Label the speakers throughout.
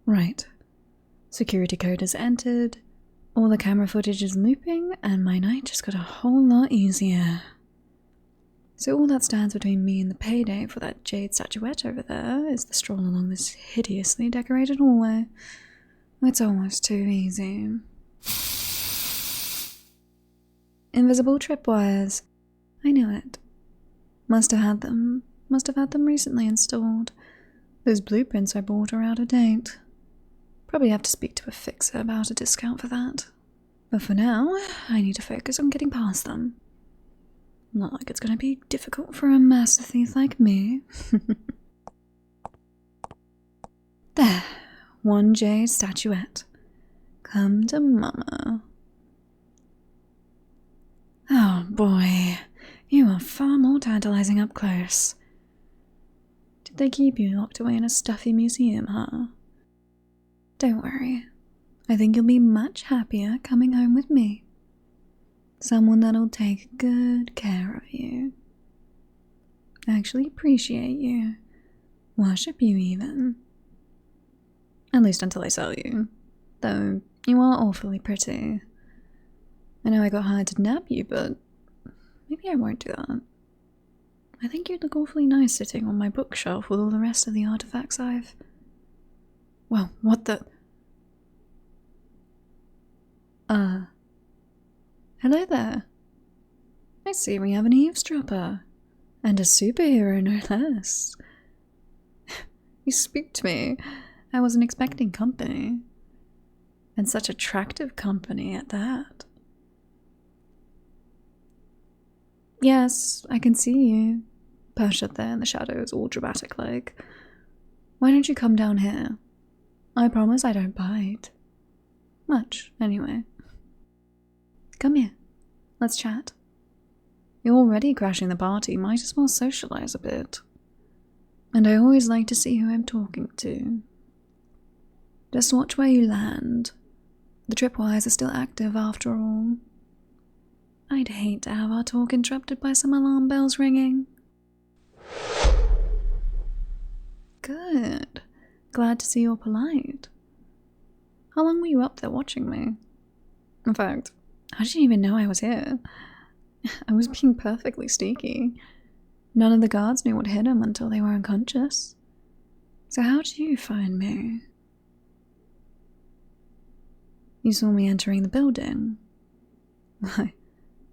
Speaker 1: Right. Security code is entered, all the camera footage is looping, and my night just got a whole lot easier. So all that stands between me and the payday for that jade statuette over there is the stroll along this hideously decorated hallway. It's almost too easy. Invisible tripwires. I knew it. Must have had them recently installed. Those blueprints I bought are out of date. Probably have to speak to a fixer about a discount for that. But for now, I need to focus on getting past them. Not like it's going to be difficult for a master thief like me. There, one jade statuette. Come to mama. Oh boy, you are far more tantalizing up close. Did they keep you locked away in a stuffy museum, huh? Don't worry, I think you'll be much happier coming home with me. Someone that'll take good care of you. Actually appreciate you. Worship you even. At least until I sell you. Though, you are awfully pretty. I know I got hired to nab you, but maybe I won't do that. I think you'd look awfully nice sitting on my bookshelf with all the rest of the artifacts I've... Well, what the... Hello there. I see we have an eavesdropper. And a superhero, no less. You spooked me. I wasn't expecting company. And such attractive company at that. Yes, I can see you. Perched up there in the shadows, all dramatic-like. Why don't you come down here? I promise I don't bite. Much, anyway. Come here. Let's chat. You're already crashing the party, might as well socialize a bit. And I always like to see who I'm talking to. Just watch where you land. The tripwires are still active after all. I'd hate to have our talk interrupted by some alarm bells ringing. Good. Glad to see you're polite. How long were you up there watching me? In fact, how did you even know I was here? I was being perfectly sneaky. None of the guards knew what hit him until they were unconscious. So how did you find me? You saw me entering the building. Why,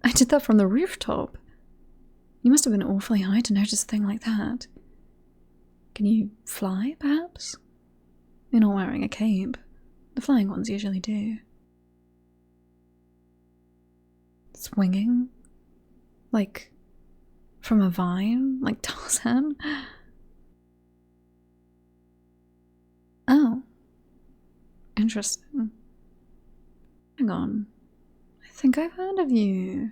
Speaker 1: I did that from the rooftop. You must have been awfully high to notice a thing like that. Can you fly, perhaps? You're not wearing a cape. The flying ones usually do. Swinging? Like, from a vine? Like Tarzan? Oh. Interesting. Hang on. I think I've heard of you.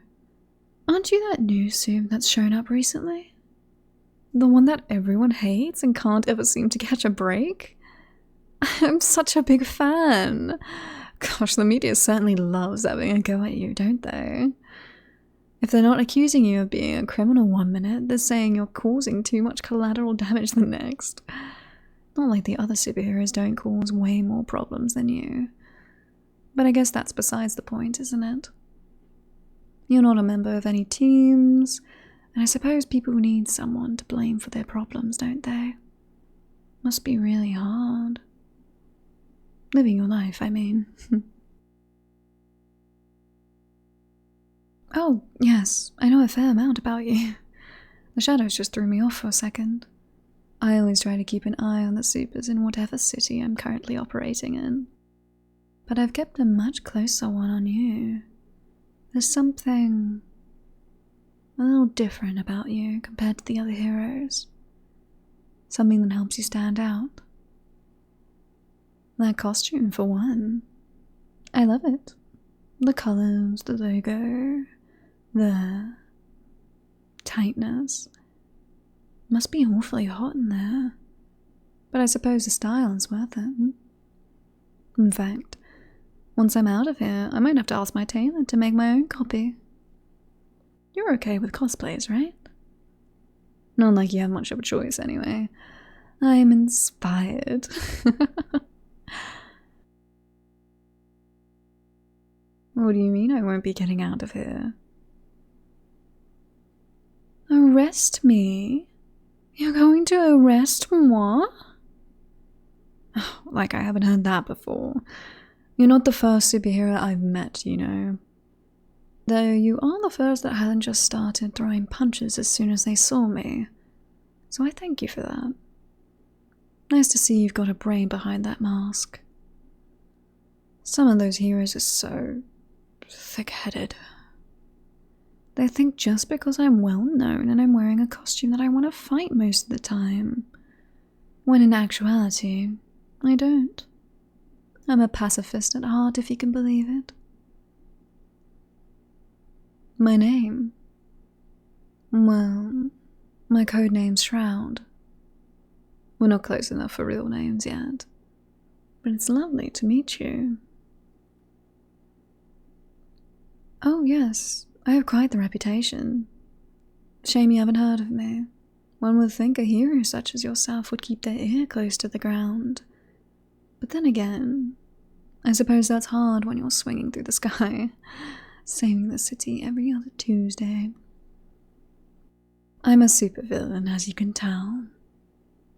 Speaker 1: Aren't you that new soup that's shown up recently? The one that everyone hates and can't ever seem to catch a break? I'm such a big fan. Gosh, the media certainly loves having a go at you, don't they? If they're not accusing you of being a criminal one minute, they're saying you're causing too much collateral damage the next. Not like the other superheroes don't cause way more problems than you. But I guess that's besides the point, isn't it? You're not a member of any teams, and I suppose people need someone to blame for their problems, don't they? Must be really hard. Living your life, I mean. Oh, yes, I know a fair amount about you. The shadows just threw me off for a second. I always try to keep an eye on the supers in whatever city I'm currently operating in. But I've kept a much closer one on you. There's something a little different about you compared to the other heroes. Something that helps you stand out. That costume, for one. I love it. The colours, the logo, the tightness. Must be awfully hot in there. But I suppose the style is worth it. In fact, once I'm out of here, I might have to ask my tailor to make my own copy. You're okay with cosplays, right? Not like you have much of a choice anyway. I'm inspired. What do you mean I won't be getting out of here? Arrest me? You're going to arrest moi? Oh, like I haven't heard that before. You're not the first superhero I've met, you know. Though you are the first that hasn't just started throwing punches as soon as they saw me. So I thank you for that. Nice to see you've got a brain behind that mask. Some of those heroes are so thick-headed. They think just because I'm well known and I'm wearing a costume that I want to fight most of the time. When in actuality, I don't. I'm a pacifist at heart, if you can believe it. My name? Well, my codename's Shroud. We're not close enough for real names yet. But it's lovely to meet you. Oh yes, I have quite the reputation. Shame you haven't heard of me. One would think a hero such as yourself would keep their ear close to the ground. But then again, I suppose that's hard when you're swinging through the sky, saving the city every other Tuesday. I'm a supervillain, as you can tell,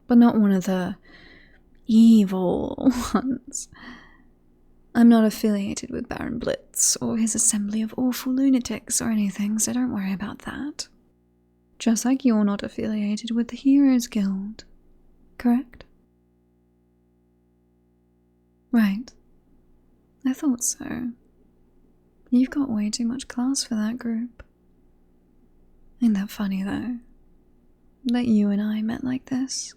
Speaker 1: but not one of the evil ones. I'm not affiliated with Baron Blitz or his assembly of awful lunatics or anything, so don't worry about that. Just like you're not affiliated with the Heroes Guild, correct? Right. I thought so. You've got way too much class for that group. Ain't that funny, though? That you and I met like this?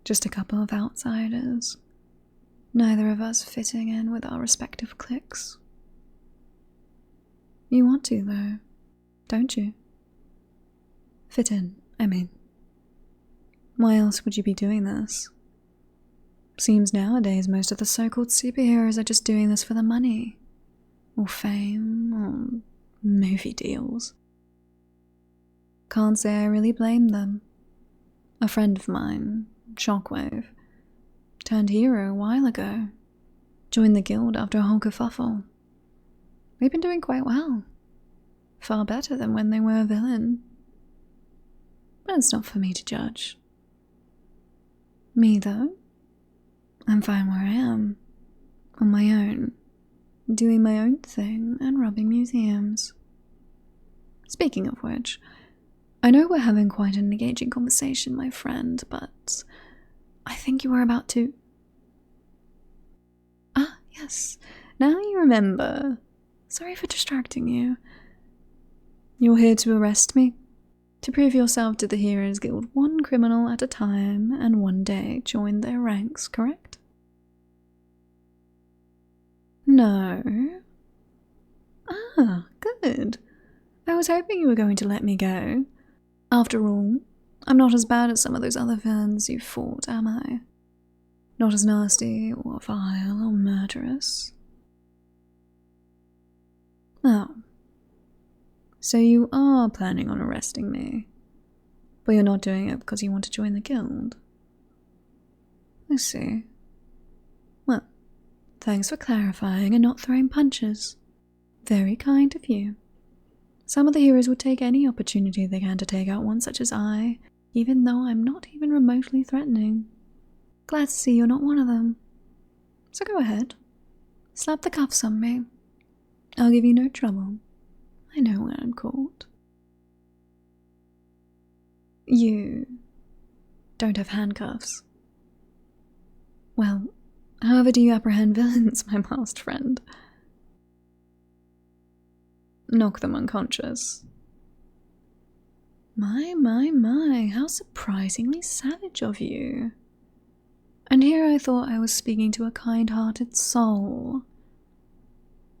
Speaker 1: Just a couple of outsiders. Neither of us fitting in with our respective cliques. You want to, though, don't you? Fit in, I mean. Why else would you be doing this? Seems nowadays most of the so-called superheroes are just doing this for the money. Or fame, or movie deals. Can't say I really blame them. A friend of mine, Shockwave, turned hero a while ago. Joined the guild after a whole kerfuffle. They've been doing quite well. Far better than when they were a villain. But it's not for me to judge. Me, though? I'm fine where I am. On my own. Doing my own thing and robbing museums. Speaking of which, I know we're having quite an engaging conversation, my friend, but I think you were about to... Ah, yes. Now you remember. Sorry for distracting you. You're here to arrest me? To prove yourself to the Heroes Guild one criminal at a time and one day join their ranks, correct? No. Ah, good. I was hoping you were going to let me go. After all, I'm not as bad as some of those other villains you've fought, am I? Not as nasty or vile or murderous. Oh. So you are planning on arresting me, but you're not doing it because you want to join the guild. I see. Well, thanks for clarifying and not throwing punches. Very kind of you. Some of the heroes would take any opportunity they can to take out one such as I, even though I'm not even remotely threatening. Glad to see you're not one of them. So go ahead. Slap the cuffs on me. I'll give you no trouble. I know when I'm caught. You don't have handcuffs. Well, however do you apprehend villains, my masked friend? Knock them unconscious. My, how surprisingly savage of you. And here I thought I was speaking to a kind-hearted soul.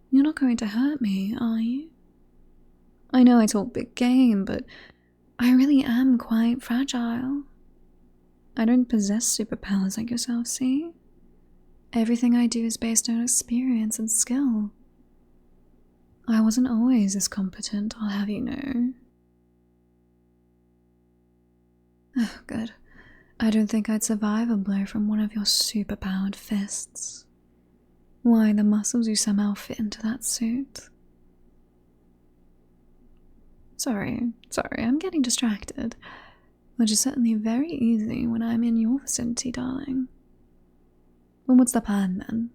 Speaker 1: You're not going to hurt me, are you? I know I talk big game, but I really am quite fragile. I don't possess superpowers like yourself, see? Everything I do is based on experience and skill. I wasn't always this competent, I'll have you know. Oh, good. I don't think I'd survive a blow from one of your super-powered fists. Why, the muscles you somehow fit into that suit. Sorry, I'm getting distracted. Which is certainly very easy when I'm in your vicinity, darling. Well, what's the plan then?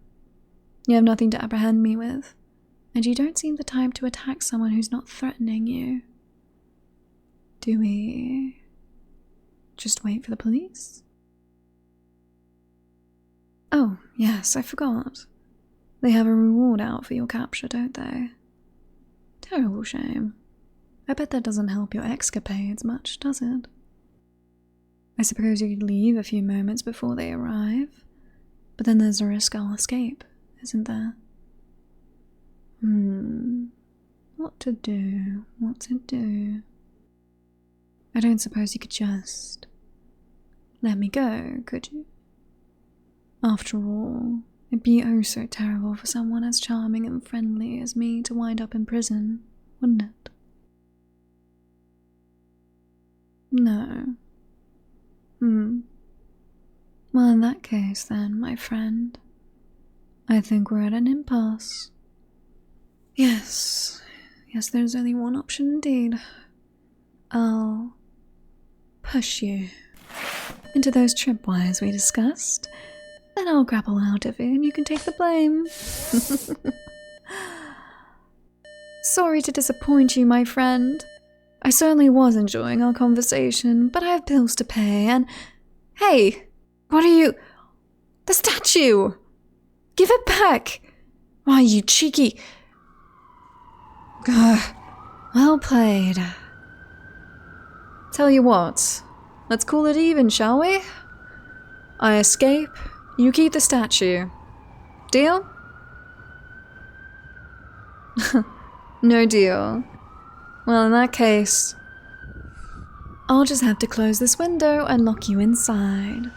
Speaker 1: You have nothing to apprehend me with, and you don't seem the type to attack someone who's not threatening you. Do we just wait for the police? Oh, yes, I forgot. They have a reward out for your capture, don't they? Terrible shame. I bet that doesn't help your escapades much, does it? I suppose you could leave a few moments before they arrive, but then there's a risk I'll escape, isn't there? What to do? I don't suppose you could just let me go, could you? After all, it'd be oh so terrible for someone as charming and friendly as me to wind up in prison, wouldn't it? No. Well, in that case then, my friend, I think we're at an impasse. Yes, there's only one option indeed. I'll push you into those tripwires we discussed, then I'll grapple out of it and you can take the blame. Sorry to disappoint you, my friend. I certainly was enjoying our conversation, but I have bills to pay and... Hey! What are you... The statue! Give it back! Why, you cheeky... Well played. Tell you what, let's call it even, shall we? I escape, you keep the statue. Deal? No deal. Well, in that case, I'll just have to close this window and lock you inside.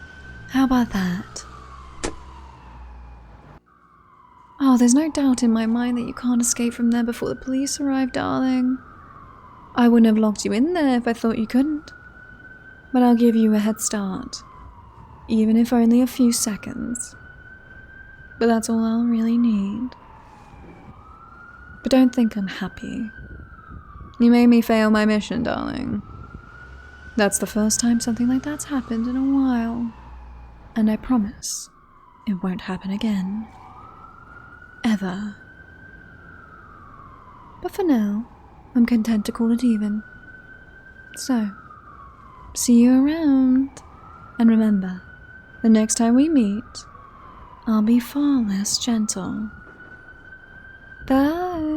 Speaker 1: How about that? Oh, there's no doubt in my mind that you can't escape from there before the police arrive, darling. I wouldn't have locked you in there if I thought you couldn't. But I'll give you a head start, even if only a few seconds. But that's all I'll really need. But don't think I'm happy. You made me fail my mission, darling. That's the first time something like that's happened in a while. And I promise it won't happen again. Ever. But for now, I'm content to call it even. So, see you around. And remember, the next time we meet, I'll be far less gentle. Bye!